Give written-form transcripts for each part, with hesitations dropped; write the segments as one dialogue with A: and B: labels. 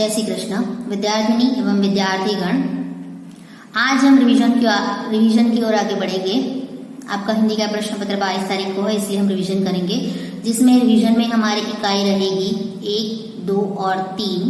A: जय श्री कृष्ण विद्यार्थिनी एवं विद्यार्थीगण। आज हम रिवीजन की ओर आगे बढ़ेंगे। आपका हिंदी का प्रश्न पत्र 22 तारीख को है, इसलिए हम रिवीजन करेंगे, जिसमें रिवीजन में हमारी इकाई रहेगी 1, 2 और 3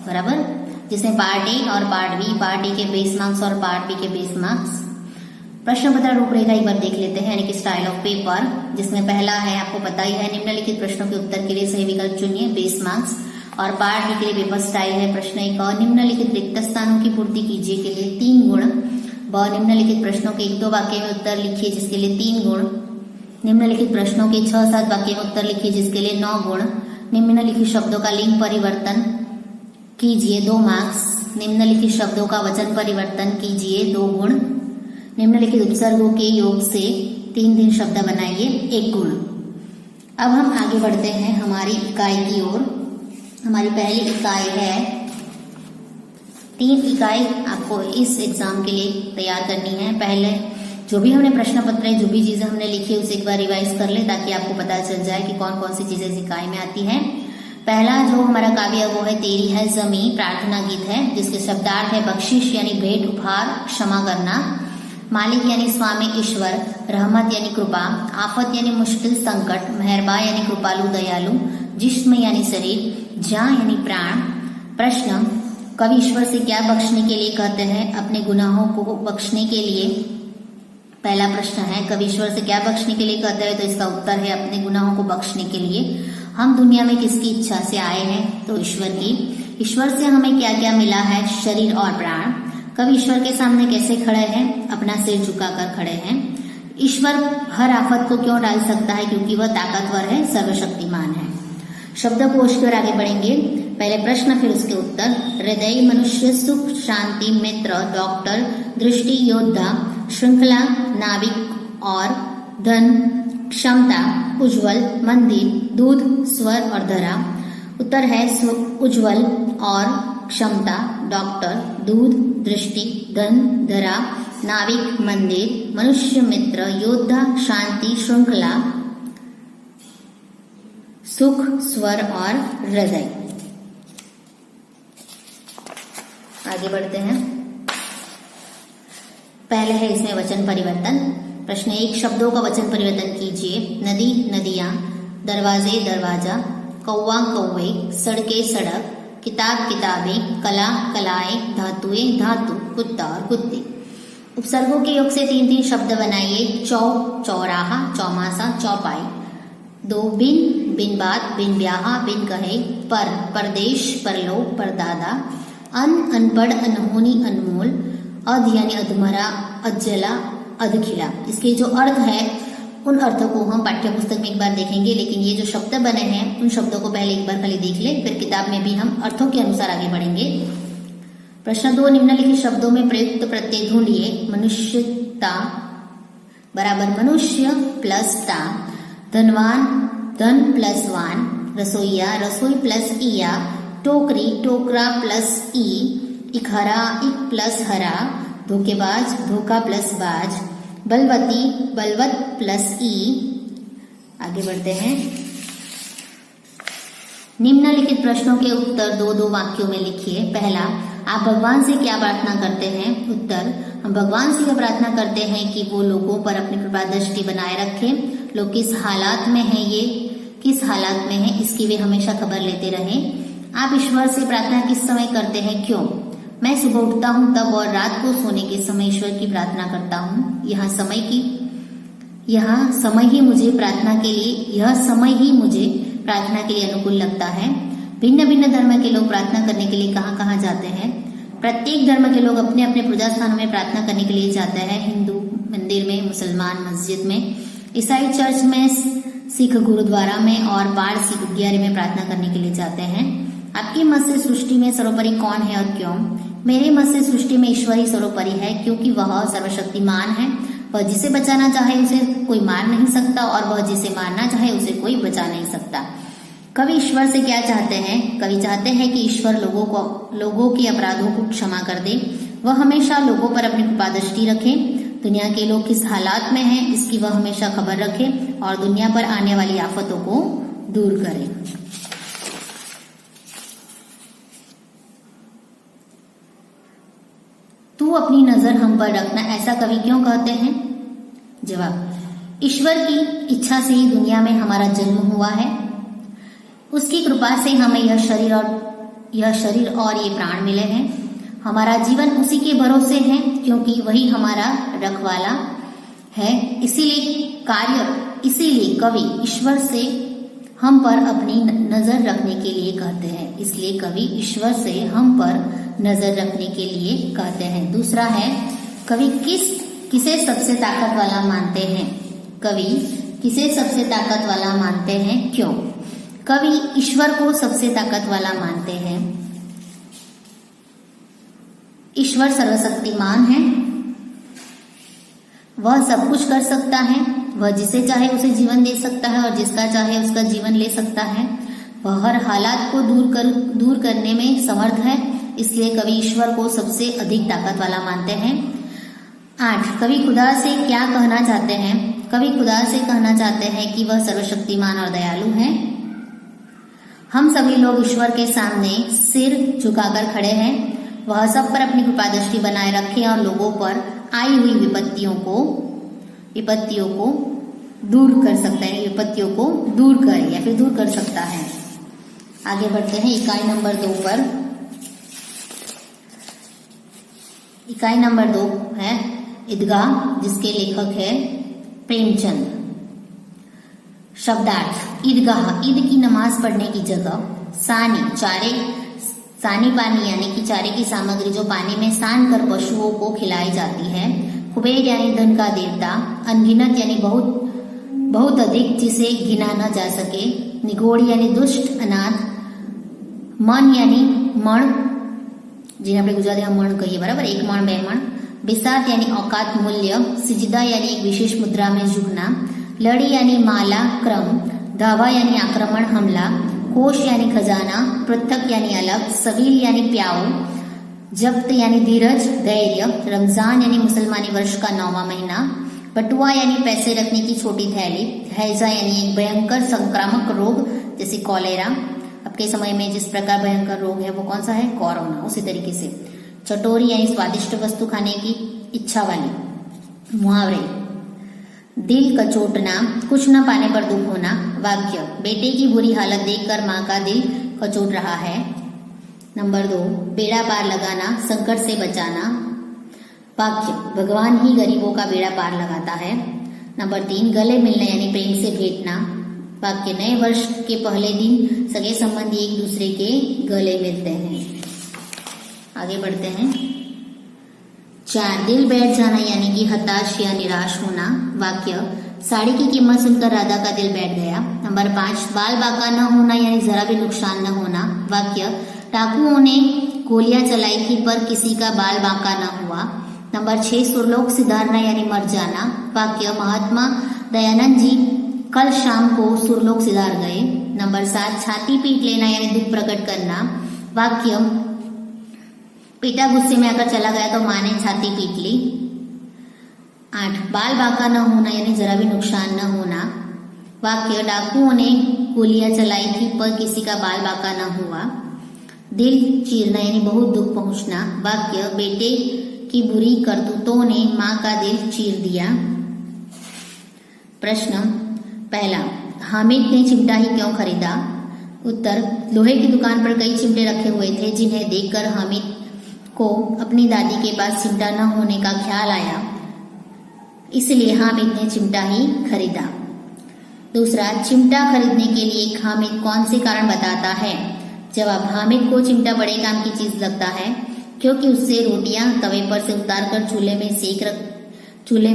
A: बराबर, जिसमें पार्ट ए और पार्ट बी, पार्ट ए के बेस मार्क्स और पार्ट बी के बेस मार्क्स। प्रश्न पत्र रूपरेखा एक बार देख लेते हैं, यानी कि स्टाइल ऑफ पेपर, जिसमें पहला है, आपको पता ही है, निम्नलिखित प्रश्नों के उत्तर के लिए सही विकल्प चुनिए, बेस मार्क्स। और पार्ट बी के लिए पेपर स्टाइल है, प्रश्न 1 और निम्नलिखित रिक्त स्थानों की पूर्ति कीजिए के लिए 3 गुण। ब निम्नलिखित प्रश्नों के 1-2 वाक्य में उत्तर लिखिए जिसके लिए 3 गुण। निम्नलिखित प्रश्नों के 6-7 वाक्य में उत्तर लिखिए जिसके लिए 9 गुण। निम्नलिखित शब्दों का लिंग परिवर्तन कीजिए 2 मार्क्स। निम्नलिखित शब्दों का वचन परिवर्तन कीजिए 2 गुण। निम्नलिखित उपसर्गों के योग से 3 शब्द बनाइए 1 गुण। अब हम आगे बढ़ते हैं हमारी इकाई की ओर। हमारी पहली इकाई है, 3 इकाई आपको इस एग्जाम के लिए तैयार करनी है। पहले जो भी हमने प्रश्न पत्र है, जो भी चीजें हमने लिखी है उसे एक बार रिवाइज कर ले, ताकि आपको पता चल जाए कि कौन कौन सी चीजें इस इकाई में आती हैं। पहला जो हमारा काव्य वो है तेरी है जमी, प्रार्थना गीत है, जिसके शब्दार्थ है बख्शिश यानी भेंट उपहार, क्षमा करना, मालिक यानी स्वामी ईश्वर, रहमत यानी कृपा, आफत यानी मुश्किल संकट, मेहरबा यानी कृपालु दयालु, जिस्म यानी शरीर, जान यानी प्राण। प्रश्न, कवि ईश्वर से क्या बख्शने के लिए कहते हैं? अपने गुनाहों को बख्शने के लिए। पहला प्रश्न है, कवि ईश्वर से क्या बख्शने के लिए कहते हैं? तो इसका उत्तर है अपने गुनाहों को बख्शने के लिए। हम दुनिया में किसकी इच्छा से आए हैं? तो ईश्वर की। ईश्वर से हमें क्या क्या मिला है? शरीर और प्राण। कवि ईश्वर के सामने कैसे खड़े हैं? अपना सिर झुकाकर खड़े हैं। ईश्वर हर आफत को क्यों टाल सकता है? क्योंकि वह ताकतवर है, सर्वशक्तिमान है। शब्दकोश की ओर आगे बढ़ेंगे। पहले प्रश्न फिर उसके उत्तर। हृदय मनुष्य, सुख शांति मित्र, डॉक्टर, दृष्टि योद्धा, श्रृंखला नाविक और धन, क्षमता उज्जवल, मंदिर, दूध, स्वर और धरा। उत्तर है उज्जवल और क्षमता, डॉक्टर, दूध, दृष्टि, धन, धरा, नाविक, मंदिर, मनुष्य, मित्र, योद्धा, शांति, श्रृंखला, सुख, स्वर और हृदय। आगे बढ़ते हैं। पहले है इसमें वचन परिवर्तन। प्रश्न 1, शब्दों का वचन परिवर्तन कीजिए। नदी, नदियां, दरवाजे, दरवाजा, कौवा, कौवे, सड़कें, सड़क, किताब, किताबें, कला, कलाएं, धातुएं, धातु, कुत्ता और कुत्ते। उपसर्गों के योग से 3 शब्द बनाइए। चौ, चौराहा, चौमासा, चौपाई। 2, बिन, बिन बात, बिन ब्याहा, बिन कहे, पर, परदेश, परलोक, परदादा, अनपढ़, अनहोनी, अनमोल, अध यानी अधमरा, अधजला, अधखिला। इसके जो अर्थ है उन अर्थों को हम पाठ्य पुस्तक में एक बार देखेंगे, लेकिन ये जो शब्द बने हैं उन शब्दों को पहले एक बार खाली देख ले, फिर किताब में भी हम अर्थों के अनुसार आगे बढ़ेंगे। प्रश्न 2, निम्नलिखित शब्दों में प्रयुक्त प्रत्यय ढूंढिए। मनुष्यता बराबर मनुष्य प्लस ता, धनवान, धन प्लस वान, रसोईया, रसोई प्लस इया, टोकरी, टोकरा प्लस ई, इकहरा, इक प्लस हरा, धोखेबाज, धोखा प्लस बाज, बलवती, बलवत प्लस ई। आगे बढ़ते हैं। निम्नलिखित प्रश्नों के उत्तर 2-2 वाक्यों में लिखिए। पहला, आप भगवान से क्या प्रार्थना करते हैं? उत्तर, हम भगवान से यह प्रार्थना करते हैं कि वो लोगों पर अपनी कृपा दृष्टि बनाए रखें। लोग किस हालात में हैं, ये किस हालात में हैं, इसकी वे हमेशा खबर लेते रहें। आप ईश्वर से प्रार्थना किस समय करते हैं? क्यों? मैं सुबह उठता हूँ तब और रात को सोने के समय ईश्वर की प्रार्थना करता हूँ। यह समय ही मुझे प्रार्थना के लिए अनुकूल लगता है। भिन्न भिन्न धर्म के लोग प्रार्थना करने के लिए कहाँ कहाँ जाते हैं? प्रत्येक धर्म के लोग अपने अपने पूजा स्थानों में प्रार्थना करने के लिए जाते हैं। हिंदू मंदिर में, मुसलमान मस्जिद में, ईसाई चर्च में, सिख गुरुद्वारा में और पारसी गुरुद्वारे में प्रार्थना करने के लिए जाते हैं। आपके मत से सृष्टि में सर्वोपरि कौन है और क्यों? मेरे मत से सृष्टि में ईश्वर ही सर्वोपरि है, क्योंकि वह सर्वशक्तिमान है। वह जिसे बचाना चाहे उसे कोई मार नहीं सकता और वह जिसे मारना चाहे उसे कोई बचा नहीं सकता। कवि ईश्वर से क्या चाहते हैं? कवि चाहते हैं कि ईश्वर लोगों के अपराधों को क्षमा कर दे। वह हमेशा लोगों पर अपनी कृपा दृष्टि रखे। दुनिया के लोग किस हालात में हैं इसकी वह हमेशा खबर रखे और दुनिया पर आने वाली आफतों को दूर करे। हम पर रखना, ऐसा कवि क्यों कहते हैं? जवाब, ईश्वर की इच्छा से ही दुनिया में हमारा जन्म हुआ है। उसकी कृपा से हमें यह शरीर और ये प्राण मिले हैं। हमारा जीवन उसी के भरोसे है, क्योंकि वही हमारा रखवाला है। इसीलिए कवि ईश्वर से हम पर अपनी नजर रखने के लिए कहते हैं। इसलिए कवि ईश्वर से हम पर नजर रखने के लिए कहते हैं। दूसरा है, कवि किसे सबसे ताकत वाला मानते हैं? कवि किसे सबसे ताकत वाला मानते हैं, क्यों? कवि ईश्वर को सबसे ताकत वाला मानते हैं। ईश्वर सर्वशक्तिमान है, वह सब कुछ कर सकता है। वह जिसे चाहे उसे जीवन दे सकता है और जिसका चाहे उसका जीवन ले सकता है। वह हर हालात को दूर करने में समर्थ है। इसलिए कवि ईश्वर को सबसे अधिक ताकत वाला मानते हैं। 8, कवि खुदा से क्या कहना चाहते हैं? कवि खुदा से कहना चाहते हैं कि वह सर्वशक्तिमान और दयालु है। हम सभी लोग ईश्वर के सामने सिर झुकाकर खड़े हैं। वह सब पर अपनी कृपा दृष्टि बनाए रखे और लोगों पर आई हुई विपत्तियों को दूर कर सकता है। विपत्तियों को दूर करे या फिर दूर कर सकता है। आगे बढ़ते हैं इकाई नंबर 2 पर। इकाई नंबर 2 है ईदगाह, जिसके लेखक है प्रेमचंद। शब्दार्थ, ईदगाह, ईद की नमाज पढ़ने की जगह। सानी पानी यानी कि चारे की सामग्री जो पानी में सान कर पशुओं को खिलाई जाती है। कुबेर यानी धन का देवता। अनगिनत यानी बहुत अधिक, जिसे गिना न जा सके। निगोड़ यानी दुष्ट अनाथ। मन यानी मण, जिन्हें આપણે ગુજરાતીમાં મણ કહીએ, बराबर, 1 मण 2 मण। बिसात यानी औकात मूल्य। सिजदा यानी एक विशेष मुद्रा में झुकना। लड़ी यानी माला क्रम। धावा यानी आक्रमण हमला। कोश यानी खजाना। पृथक यानी अलग। सबील यानी प्याऊ। जब्त यानी धीरज धैर्य। रमजान यानी मुसलमानी वर्ष का 9वां महीना। बटुआ यानी पैसे रखने की छोटी थैली। हैजा यानी एक भयंकर संक्रामक रोग जैसे कॉलेरा। अब के समय में जिस प्रकार भयंकर रोग है वो कौन सा है? कोरोना। उसी तरीके से चटोरी यानी स्वादिष्ट वस्तु खाने की इच्छा वाली। मुहावरे, दिल कचोटना, कुछ न पाने पर दुख होना। वाक्य, बेटे की बुरी हालत देखकर माँ का दिल कचोट रहा है। नंबर 2, बेड़ा पार लगाना, संकट से बचाना। वाक्य, भगवान ही गरीबों का बेड़ा पार लगाता है। नंबर 3, गले मिलना यानी प्रेम से भेंटना। वाक्य, नए वर्ष के पहले दिन सगे संबंधी एक दूसरे के गले मिलते हैं। आगे बढ़ते हैं। 4, दिल बैठ जाना यानी कि हताश या निराश होना। वाक्य, साड़ी की कीमत सुनकर राधा का दिल बैठ गया। नंबर 5, बाल बांका न होना यानी जरा भी नुकसान न होना। वाक्य, डाकुओं ने गोलियां चलाई थी पर किसी का बाल बांका न हुआ। नंबर 6, सुरलोक सिधारना यानी मर जाना। वाक्य, महात्मा दयानंद जी कल शाम को सुरलोक सिधार गए। नंबर 7, छाती पीट लेना यानी दुख प्रकट करना। वाक्य, पिता गुस्से में आकर चला गया तो माँ ने छाती पीट ली। 8, बाल बांका न होना यानी जरा भी नुकसान न होना। वाक्य, डाकुओं ने गोलियां चलाई थी पर किसी का बाल बांका न हुआ। दिल चीरना यानी बहुत दुख पहुंचना। वाक्य, बेटे की बुरी करतूतों ने माँ का दिल चीर दिया। प्रश्न पहला, हामिद ने चिमटा ही क्यों खरीदा? उत्तर, लोहे की दुकान पर कई चिमटे रखे हुए थे जिन्हें देखकर हामिद को अपनी दादी के पास चिमटा न होने का ख्याल आया, इसलिए हामिद ने चिमटा ही खरीदा। दूसरा, चिमटा खरीदने के लिए हामिद कौन से कारण बताता है? जवाब, हामिद को चिमटा बड़े काम की चीज लगता है क्योंकि उससे रोटियां तवे पर से उतारकर चूल्हे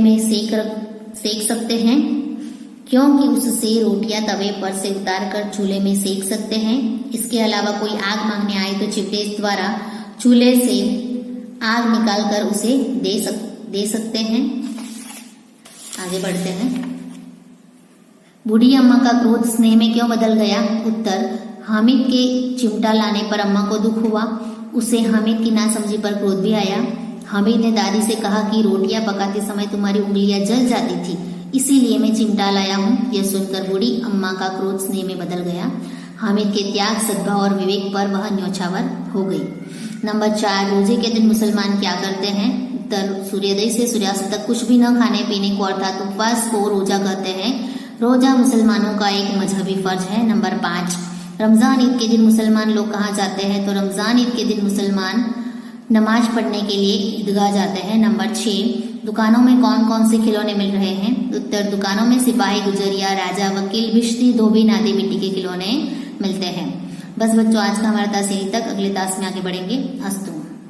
A: में सेक सकते हैं। क्योंकि उससे रोटियां तवे पर से उतारकर चूल्हे में सेक सकते हैं। इसके अलावा कोई आग मांगने आए तो चिमटे द्वारा चूल्हे से आग निकालकर उसे दे सकते हैं। आगे बढ़ते हैं। बूढ़ी अम्मा का क्रोध स्नेह में क्यों बदल गया? उत्तर, हामिद के चिमटा लाने पर अम्मा को दुख हुआ। उसे हामिद की नासमझी पर क्रोध भी आया। हामिद ने दादी से कहा कि रोटियां पकाते समय तुम्हारी उंगलियां जल जाती थी, इसीलिए मैं चिमटा लाया हूँ। यह सुनकर बूढ़ी अम्मा का क्रोध स्नेह में बदल गया। हामिद के त्याग, सद्भाव और विवेक पर वह न्योछावर हो गई। नंबर 4, रोजे के दिन मुसलमान क्या करते हैं? उत्तर सूर्योदय से सूर्यास्त तक कुछ भी न खाने पीने को अर्थात उपवास को रोजा कहते हैं। रोजा मुसलमानों का एक मजहबी फर्ज है। नंबर 5, रमजान ईद के दिन मुसलमान लोग कहाँ जाते हैं? तो रमजान ईद के दिन मुसलमान नमाज पढ़ने के लिए ईदगाह जाते हैं। नंबर 6, दुकानों में कौन कौन से खिलौने मिल रहे हैं? उत्तर दुकानों में सिपाही, गुजरिया, राजा, वकील, भिश्ती, धोबी, नादी मिट्टी के खिलौने मिलते हैं। बस बच्चों, आज का हमारा टास्क यहीं तक। अगले टास्क में आगे बढ़ेंगे। अस्तु।